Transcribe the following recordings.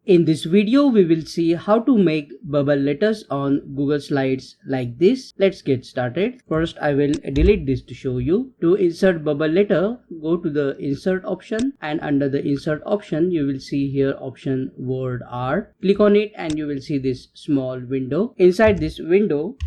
In this video, we will see how to make bubble letters on Google Slides like this. Let's get started. First, I will delete this to show you. To insert bubble letter, go to the insert option, and under the insert option, you will see here option word art. Click on it and you will see this small window. Inside this window,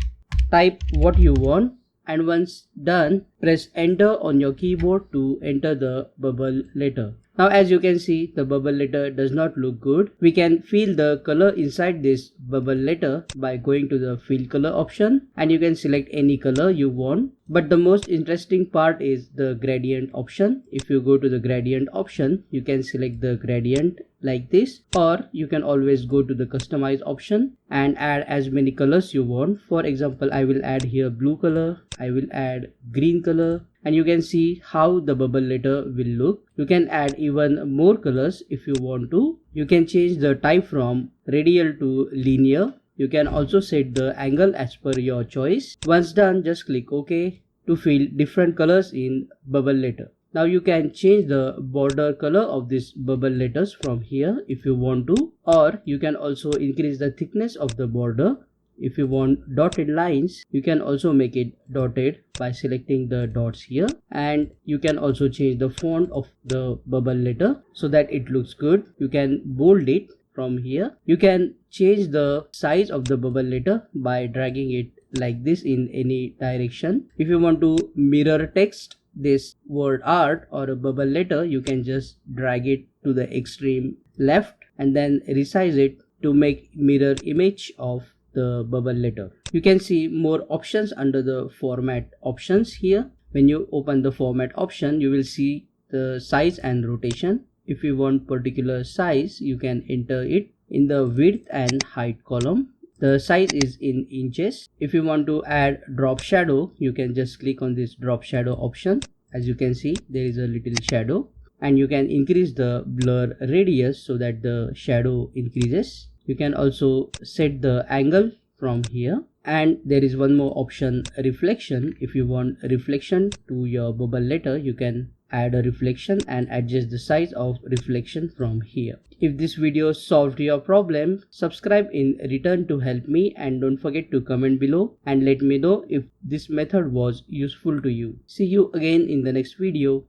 type what you want, and once done, press enter on your keyboard to enter the bubble letter. Now as you can see, the bubble letter does not look good. We can fill the color inside this bubble letter by going to the fill color option, and you can select any color you want. But the most interesting part is the gradient option. If you go to the gradient option, you can select the gradient like this, or you can always go to the customize option and add as many colors you want. For example, I will add here blue color, I will add green color, and you can see how the bubble letter will look. You can add even more colors if you want to. You can change the type from radial to linear. You can also set the angle as per your choice. Once done, just click OK to fill different colors in bubble letter. Now you can change the border color of this bubble letters from here if you want to, or you can also increase the thickness of the border. If you want dotted lines, you can also make it dotted by selecting the dots here, and you can also change the font of the bubble letter so that it looks good. You can bold it from here. You can change the size of the bubble letter by dragging it like this in any direction. If you want to mirror text, this word art or a bubble letter, you can just drag it to the extreme left and then resize it to make mirror image of the bubble letter. You can see more options under the format options here. When you open the format option, you will see the size and rotation. If you want particular size, you can enter it in the width and height column. The size is in inches. If you want to add drop shadow, you can just click on this drop shadow option. As you can see, there is a little shadow, and you can increase the blur radius so that the shadow increases. You can also set the angle from here, and there is one more option, reflection. If you want reflection to your bubble letter, you can add a reflection and adjust the size of reflection from here. If this video solved your problem, subscribe in return to help me, and don't forget to comment below and let me know if this method was useful to you. See you again in the next video.